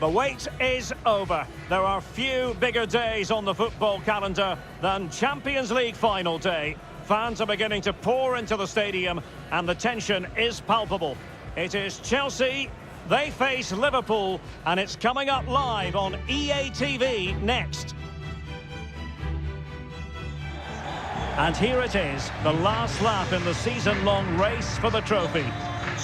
The wait is over. There are few bigger days on the football calendar than Champions League final day. Fans are beginning to pour into the stadium and the tension is palpable. It is Chelsea, they face Liverpool, and it's coming up live on EA TV next. And here it is, the last lap in the season-long race for the trophy.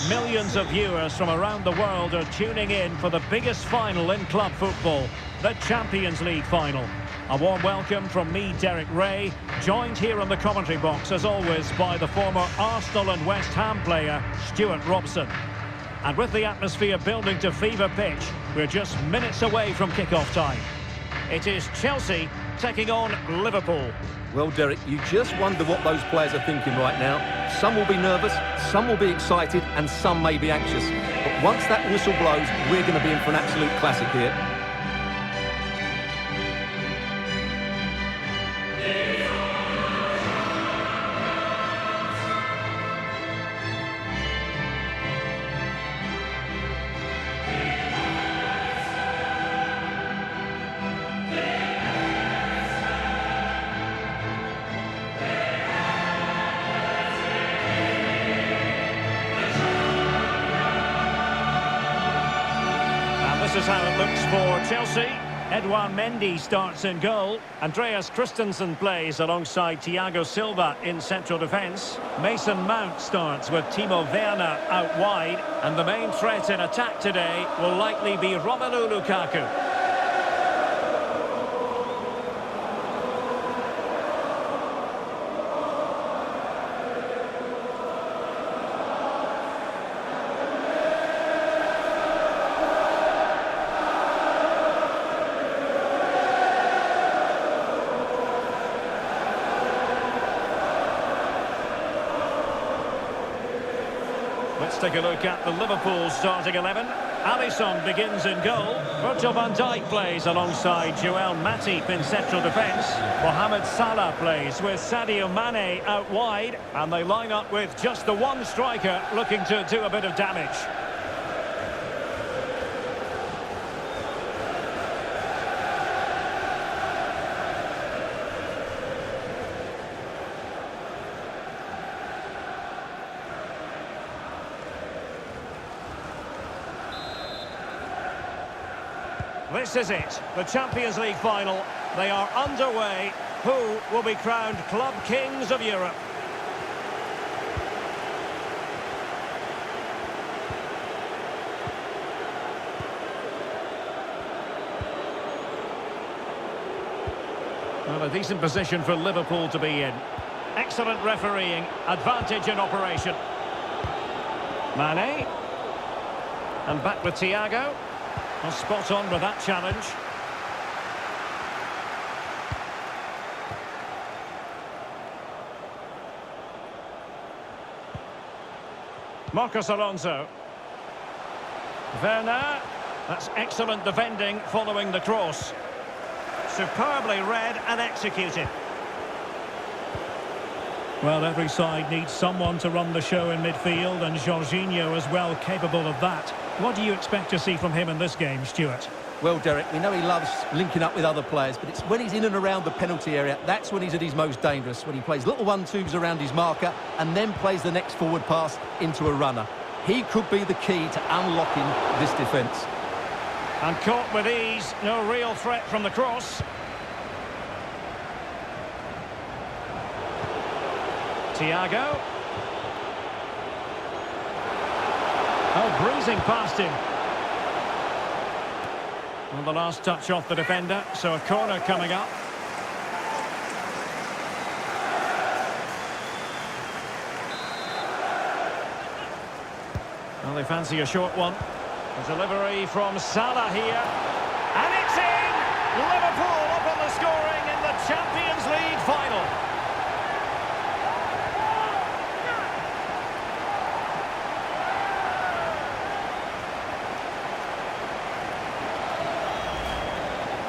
Millions of viewers from around the world are tuning in for the biggest final in club football, the Champions League final. A warm welcome from me, Derek Ray, joined here in the commentary box, as always, by the former Arsenal and West Ham player, Stuart Robson. And with the atmosphere building to fever pitch, we're just minutes away from kick-off time. It is Chelsea taking on Liverpool. Well, Derek, you just wonder what those players are thinking right now. Some will be nervous, some will be excited, and some may be anxious. But once that whistle blows, we're going to be in for an absolute classic here. This is how it looks for Chelsea. Edouard Mendy starts in goal. Andreas Christensen plays alongside Thiago Silva in central defence. Mason Mount starts with Timo Werner out wide. And the main threat in attack today will likely be Romelu Lukaku. Let's take a look at the Liverpool starting 11. Alisson begins in goal. Virgil van Dijk plays alongside Joel Matip in central defence. Mohamed Salah plays with Sadio Mane out wide. And they line up with just the one striker looking to do a bit of damage. This is it, the Champions League final. They are underway. Who will be crowned Club Kings of Europe? Well, a decent position for Liverpool to be in. Excellent refereeing, advantage in operation. Mane. And back with Thiago. Well, spot on with that challenge. Marcos Alonso. Werner. That's excellent defending following the cross. Superbly read and executed. Well, every side needs someone to run the show in midfield, and Jorginho is well capable of that. What do you expect to see from him in this game, Stuart? Well, Derek, we know he loves linking up with other players, but it's when he's in and around the penalty area, that's when he's at his most dangerous, when he plays little 1-2s around his marker and then plays the next forward pass into a runner. He could be the key to unlocking this defence. And caught with ease, no real threat from the cross. Thiago. Oh, breezing past him. Well, the last touch off the defender, so a corner coming up. Well, they fancy a short one. A delivery from Salah here. And it's in! Liverpool up on the scoring in the Champions League final.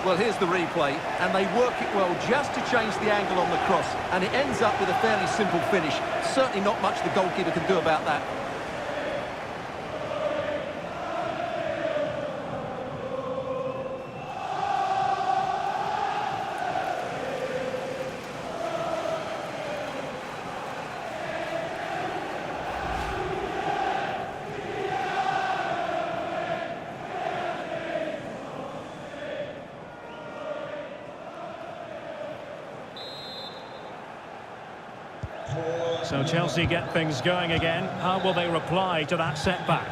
Well, here's the replay, and they work it well just to change the angle on the cross, and it ends up with a fairly simple finish. Certainly not much the goalkeeper can do about that. So Chelsea get things going again. How will they reply to that setback?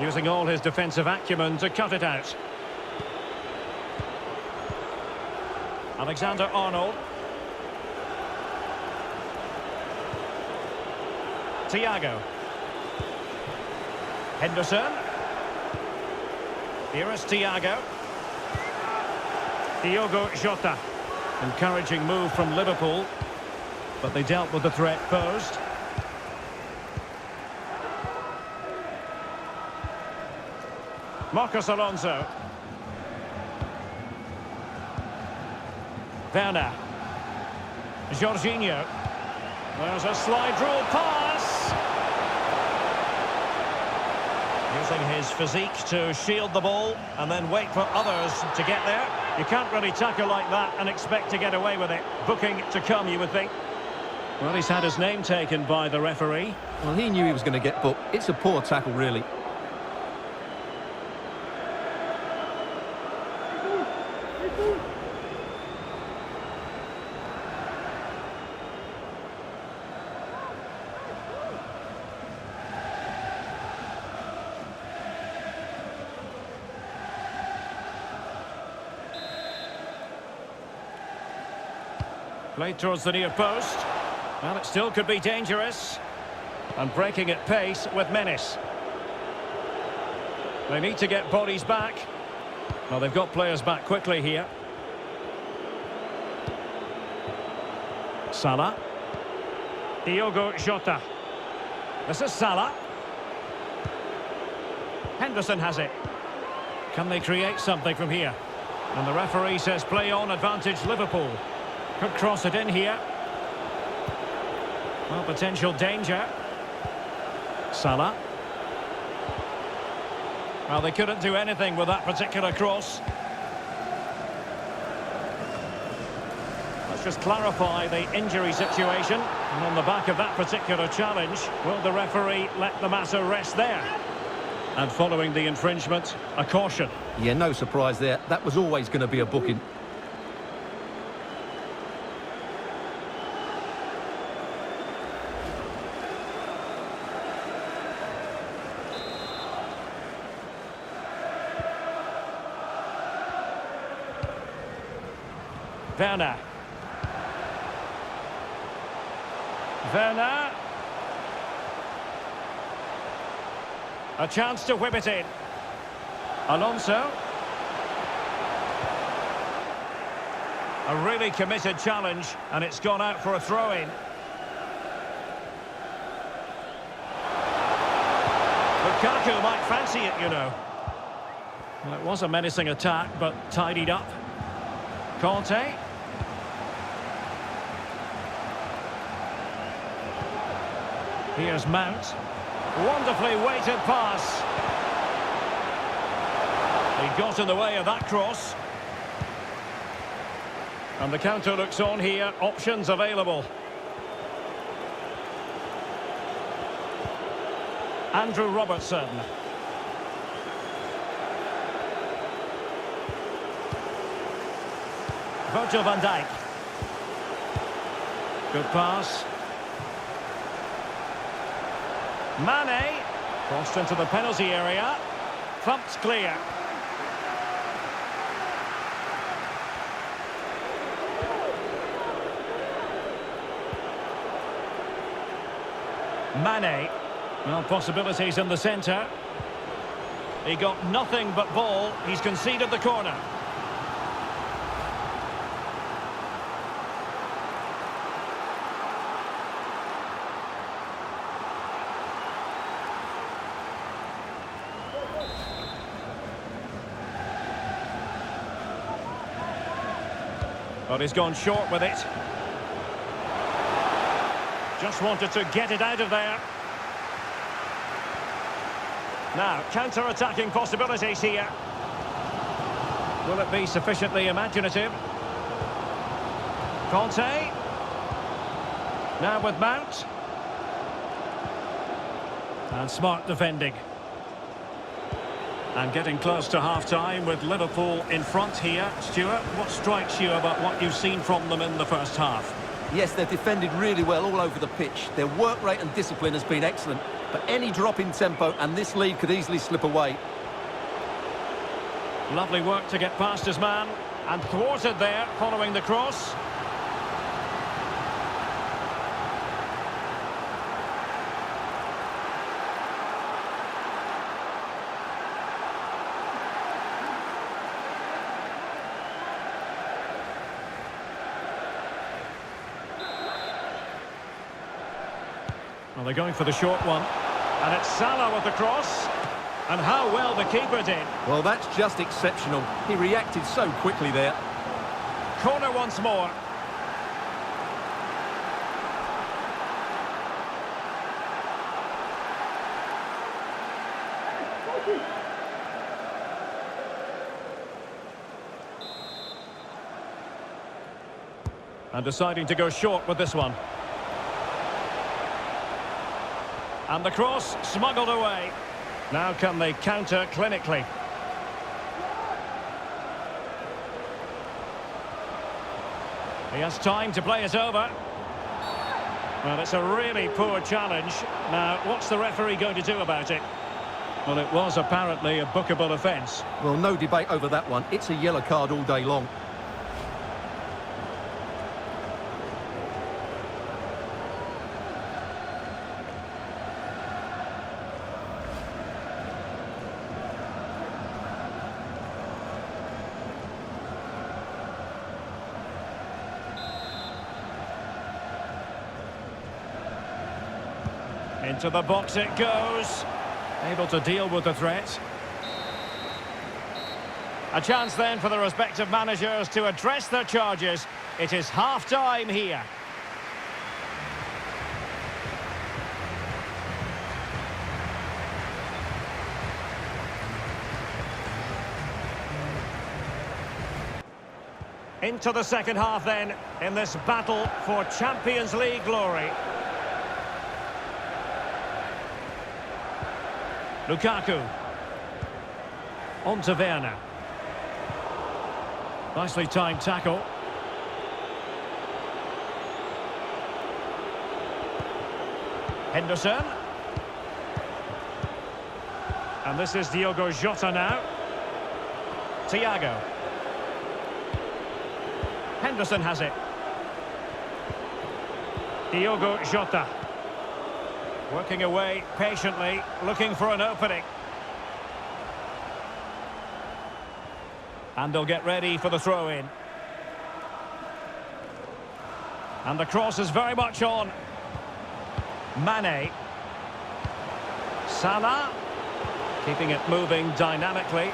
Using all his defensive acumen to cut it out. Alexander-Arnold. Thiago. Henderson. Here is Thiago. Diogo Jota. Encouraging move from Liverpool, but they dealt with the threat posed. Marcos Alonso. Werner. Jorginho. There's a slide rule pass. Using his physique to shield the ball and then wait for others to get there. You can't really tackle like that and expect to get away with it. Booking to come, you would think. Well, he's had his name taken by the referee. Well, he knew he was going to get booked. It's a poor tackle, really. Played towards the near post. Well, it still could be dangerous. And breaking at pace with menace. They need to get bodies back. Well, they've got players back quickly here. Salah. Diogo Jota. This is Salah. Henderson has it. Can they create something from here? And the referee says play on, advantage Liverpool. Could cross it in here. Well, potential danger. Salah. Well, they couldn't do anything with that particular cross. Let's just clarify the injury situation. And on the back of that particular challenge, will the referee let the matter rest there? And following the infringement, a caution. Yeah, no surprise there. That was always going to be a booking. Werner. Werner. A chance to whip it in. Alonso. A really committed challenge, and it's gone out for a throw-in. Lukaku might fancy it, you know. Well, it was a menacing attack, but tidied up. Conte. Here's Mount. Wonderfully weighted pass. He got in the way of that cross. And the counter looks on here. Options available. Andrew Robertson. Virgil van Dijk. Good pass. Mane. Crossed into the penalty area. Thumped clear. Mane. Well, possibilities in the centre. He got nothing but ball. He's conceded the corner. But he's gone short with it. Just wanted to get it out of there. Now, counter-attacking possibilities here. Will it be sufficiently imaginative? Conte. Now with Mount. And smart defending. And getting close to half-time with Liverpool in front here. Stuart, what strikes you about what you've seen from them in the first half? Yes, they've defended really well all over the pitch. Their work rate and discipline has been excellent. But any drop in tempo and this lead could easily slip away. Lovely work to get past his man. And thwarted there following the cross. Well, they're going for the short one. And it's Salah with the cross. And how well the keeper did. Well, that's just exceptional. He reacted so quickly there. Corner once more. And deciding to go short with this one. And the cross smuggled away. Now can they counter clinically? He has time to play it over. Well, it's a really poor challenge. Now, what's the referee going to do about it? Well, it was apparently a bookable offence. Well, no debate over that one. It's a yellow card all day long. Into the box it goes. Able to deal with the threat. A chance then for the respective managers to address their charges. It is half-time here. Into the second half then, in this battle for Champions League glory. Lukaku. On to Werner. Nicely timed tackle. Henderson. And this is Diogo Jota now. Thiago. Henderson has it. Diogo Jota. Working away patiently, looking for an opening. And they'll get ready for the throw-in. And the cross is very much on. Mane. Salah. Keeping it moving dynamically.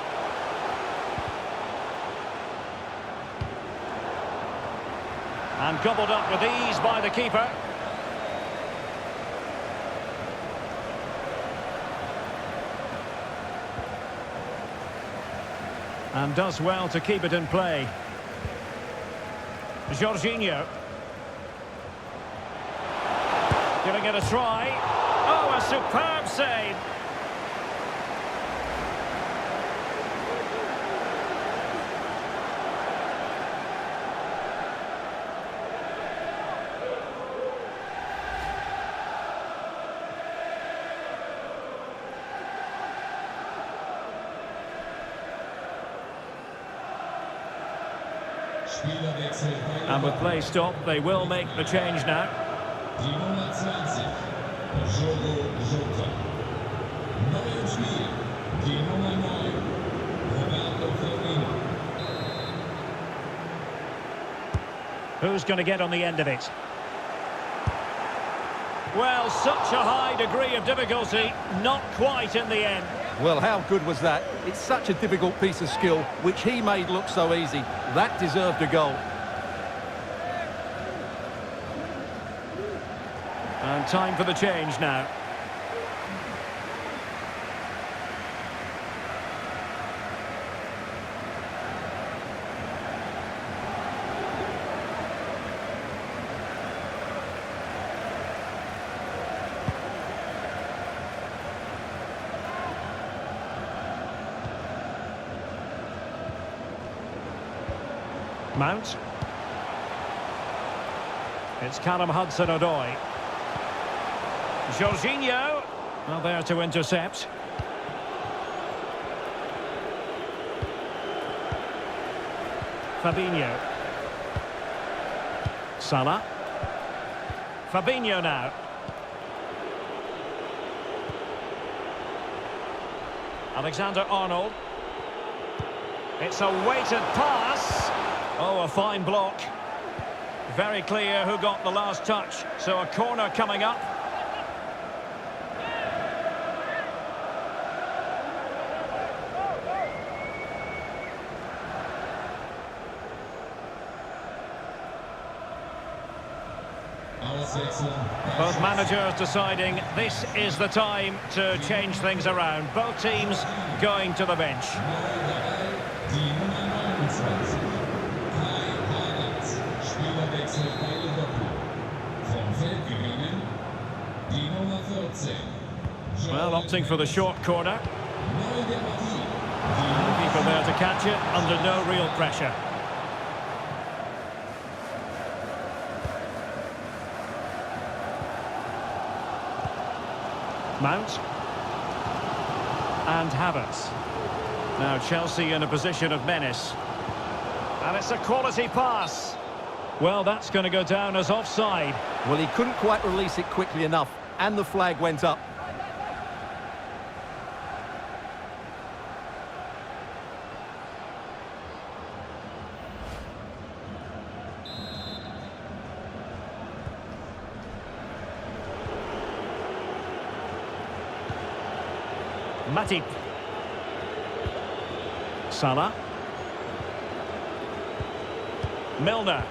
And gobbled up with ease by the keeper. And does well to keep it in play. Jorginho. Giving it a try. Oh, a superb save. And with play stopped, they will make the change now. Who's going to get on the end of it? Well, such a high degree of difficulty, not quite in the end. Well, how good was that? It's such a difficult piece of skill, which he made look so easy. That deserved a goal. And time for the change now. Mount. It's Callum Hudson-Odoi. Jorginho. Well, there to intercept. Fabinho. Salah. Fabinho now. Alexander-Arnold. It's a weighted pass. Oh, a fine block. Very clear who got the last touch. So a corner coming up. Both managers deciding this is the time to change things around. Both teams going to the bench. Well, opting for the short corner. Keeper there to catch it under no real pressure. Mount. And Havertz. Now Chelsea in a position of menace. And it's a quality pass. Well, that's going to go down as offside. Well, he couldn't quite release it quickly enough, and the flag went up. Matip. Salah. Milner.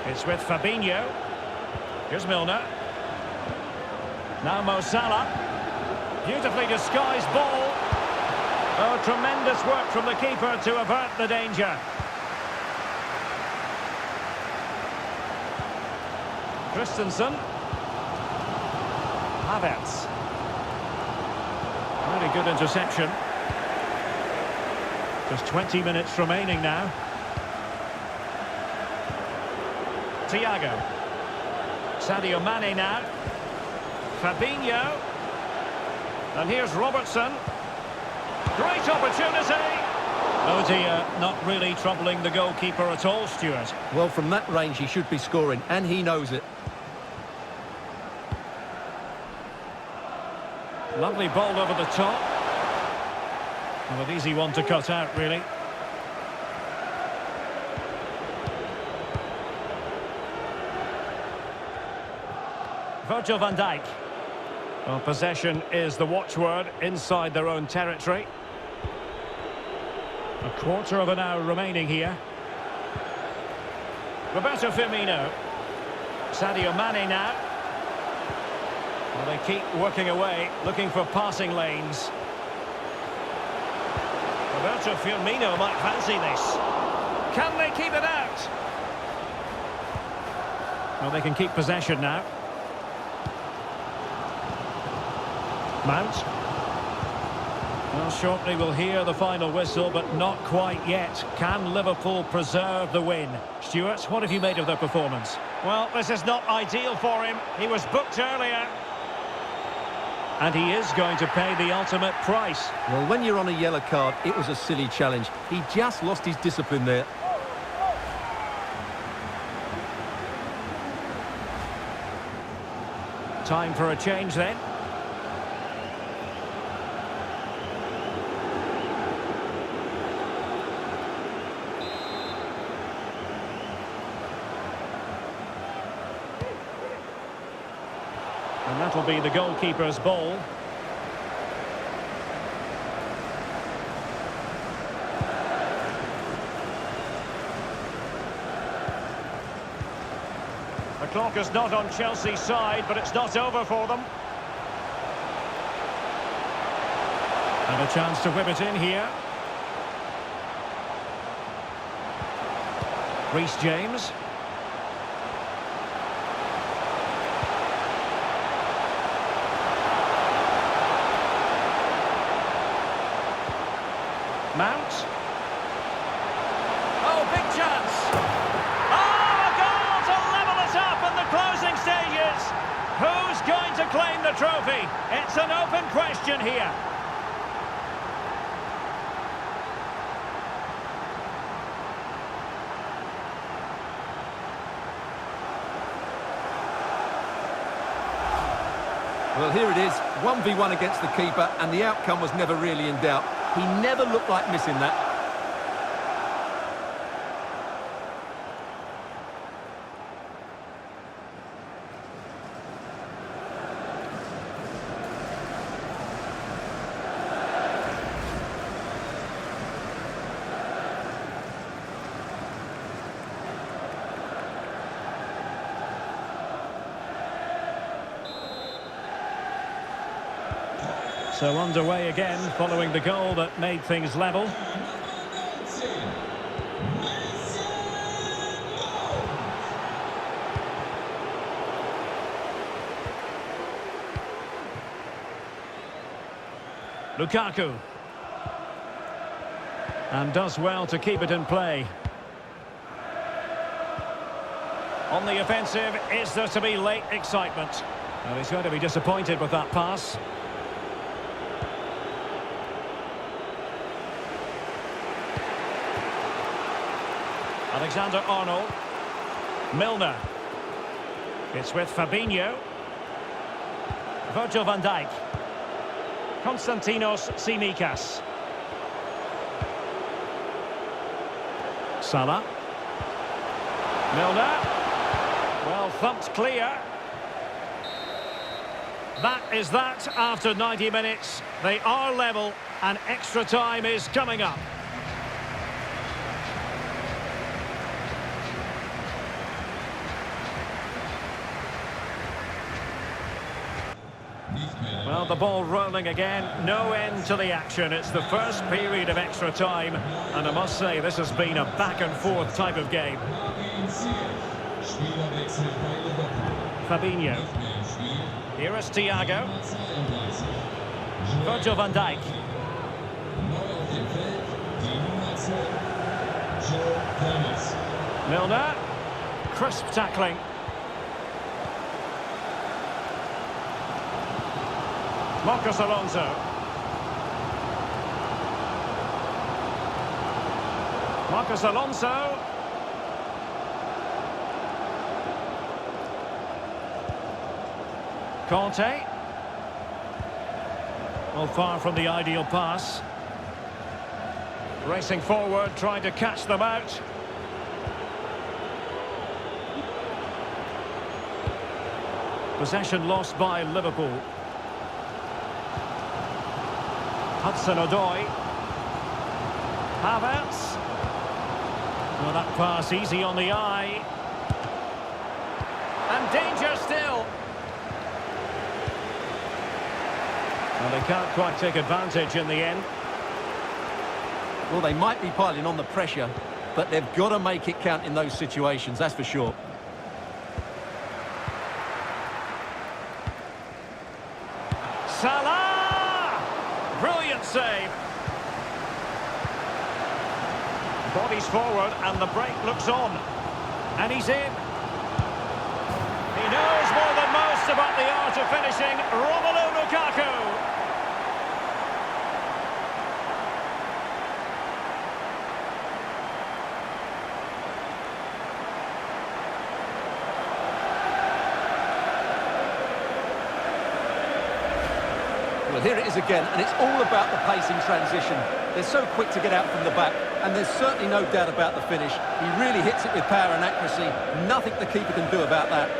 It's with Fabinho. Here's Milner. Now Mo Salah. Beautifully disguised ball. Oh, tremendous work from the keeper to avert the danger. Christensen. Havertz. Really good interception. Just 20 minutes remaining now. Thiago. Sadio Mane now. Fabinho. And here's Robertson. Great opportunity. Oh dear, not really troubling the goalkeeper at all, Stuart. Well, from that range he should be scoring, and he knows it. Lovely ball over the top. Well, an easy one to cut out, really. Virgil van Dijk. Well, possession is the watchword inside their own territory. A quarter of an hour remaining here. Roberto Firmino. Sadio Mane now. Well, they keep working away, looking for passing lanes. Roberto Firmino might fancy this. Can they keep it out? Well, they can keep possession now. Mount. Well, shortly we'll hear the final whistle, but not quite yet. Can Liverpool preserve the win? Stuart, what have you made of their performance? Well, this is not ideal for him. He was booked earlier. And he is going to pay the ultimate price. Well, when you're on a yellow card, it was a silly challenge. He just lost his discipline there. Time for a change then. And that'll be the goalkeeper's ball. The clock is not on Chelsea's side, but it's not over for them. And a chance to whip it in here. Reece James. Mount. going to claim the trophy? It's an open question here. Well, here it is, 1v1 against the keeper, and the outcome was never really in doubt. He never looked like missing that. So underway again, following the goal that made things level. Lukaku. And does well to keep it in play. On the offensive, is there to be late excitement? Well, he's going to be disappointed with that pass. Alexander-Arnold. Milner. It's with Fabinho. Virgil van Dijk. Konstantinos Tsimikas. Salah. Milner. Well thumped clear. That is that after 90 minutes. They are level and extra time is coming up. Well, the ball rolling again, no end to the action. It's the first period of extra time, and I must say this has been a back-and-forth type of game. Fabinho. Here is Thiago. Virgil van Dijk. Milner. Crisp tackling. Marcos Alonso. Marcos Alonso. Conte. Well, far from the ideal pass. Racing forward, trying to catch them out. Possession lost by Liverpool. Hudson-Odoi. Havertz. Well, that pass easy on the eye. And danger still. Well, they can't quite take advantage in the end. Well, they might be piling on the pressure, but they've got to make it count in those situations, that's for sure. Salah! Brilliant save. Bodies forward and the break looks on. And he's in. He knows more than most about the art of finishing. Romelu Lukaku. Well, here it is again, and it's all about the pace in transition. They're so quick to get out from the back, and there's certainly no doubt about the finish. He really hits it with power and accuracy. Nothing the keeper can do about that.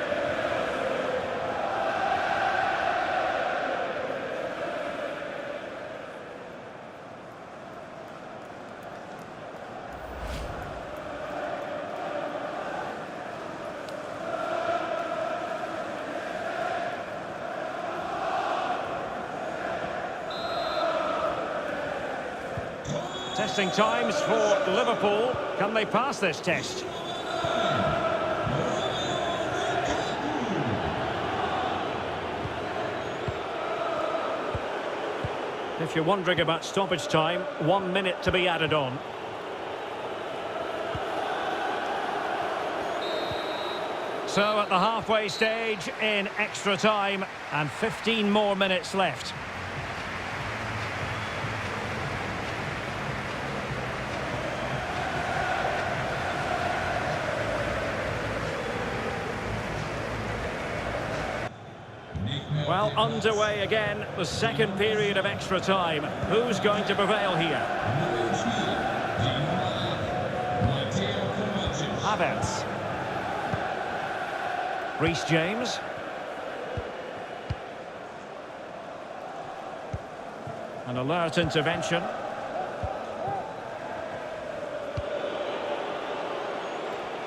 Testing times for Liverpool. Can they pass this test? If you're wondering about stoppage time, 1 minute to be added on. So at the halfway stage in extra time and 15 more minutes left. Well, underway again, the second period of extra time. Who's going to prevail here? Havertz. Reece James. An alert intervention.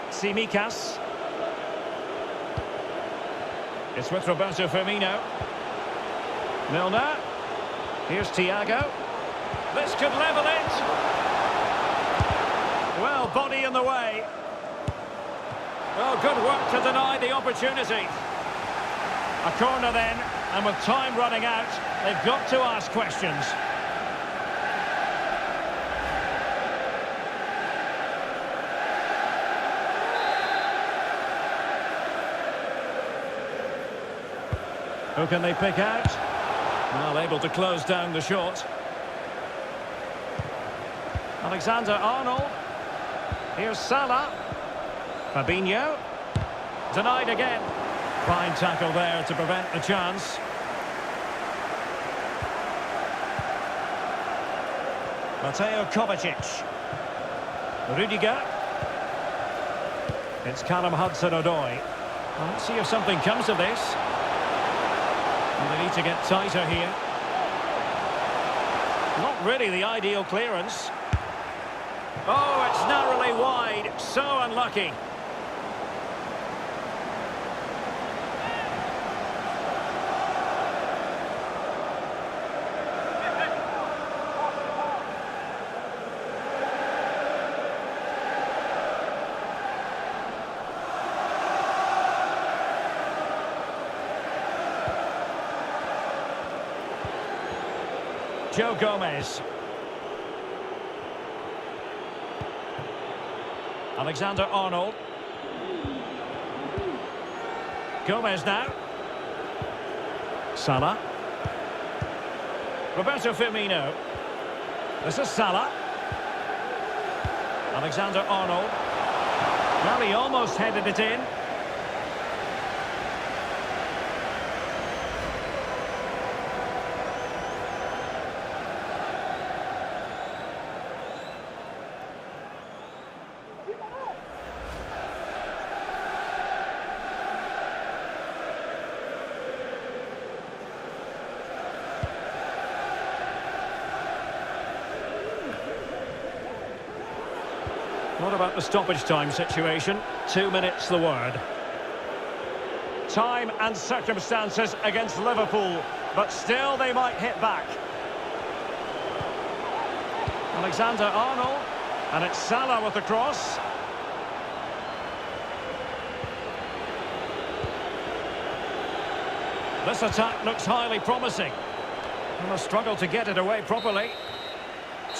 Tsimikas. It's with Roberto Firmino. Milner. Here's Thiago. This could level it. Well, body in the way. Well, good work to deny the opportunity. A corner then, and with time running out, they've got to ask questions. Who can they pick out? Well, able to close down the shot. Alexander-Arnold. Here's Salah. Fabinho. Denied again. Fine tackle there to prevent the chance. Mateo Kovacic. Rudiger. It's Callum Hudson-Odoi. Well, let's see if something comes of this. And they need to get tighter here. Not really the ideal clearance. Oh, it's narrowly wide. So unlucky. Joe Gomez. Alexander-Arnold. Gomez now. Salah. Roberto Firmino. This is Salah. Alexander-Arnold. Well, he almost headed it in. What about the stoppage time situation? 2 minutes the word. Time and circumstances against Liverpool, but still they might hit back. Alexander-Arnold, and it's Salah with the cross. This attack looks highly promising. And a struggle to get it away properly.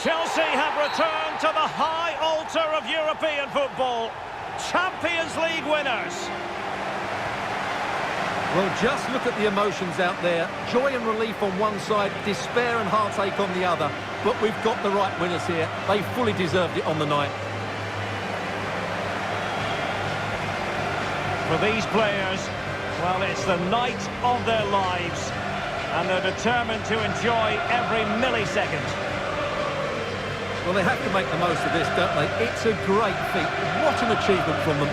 Chelsea have returned to the high altar of European football. Champions League winners. Well, just look at the emotions out there. Joy and relief on one side, despair and heartache on the other. But we've got the right winners here. They fully deserved it on the night. For these players, well, it's the night of their lives. And they're determined to enjoy every millisecond. Well, they have to make the most of this, don't they? It's a great feat. What an achievement from them.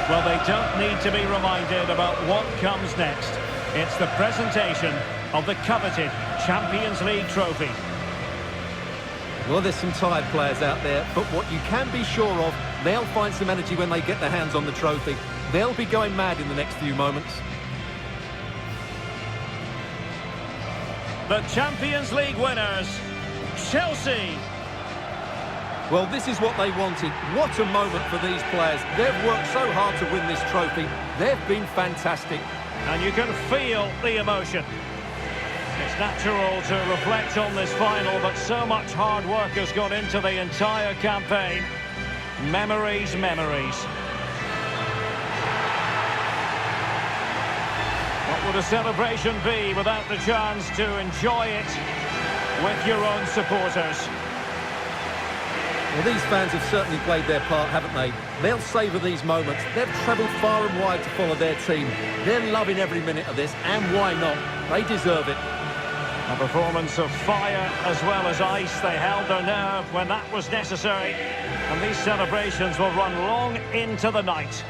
Well, they don't need to be reminded about what comes next. It's the presentation of the coveted Champions League trophy. Well, there's some tired players out there, but what you can be sure of, they'll find some energy when they get their hands on the trophy. They'll be going mad in the next few moments. The Champions League winners, Chelsea. Well, this is what they wanted. What a moment for these players. They've worked so hard to win this trophy. They've been fantastic. And you can feel the emotion. It's natural to reflect on this final, but so much hard work has gone into the entire campaign. Memories, memories. What would a celebration be without the chance to enjoy it with your own supporters? Well, these fans have certainly played their part, haven't they? They'll savour these moments. They've travelled far and wide to follow their team. They're loving every minute of this, and why not? They deserve it. A performance of fire as well as ice. They held their nerve when that was necessary. And these celebrations will run long into the night.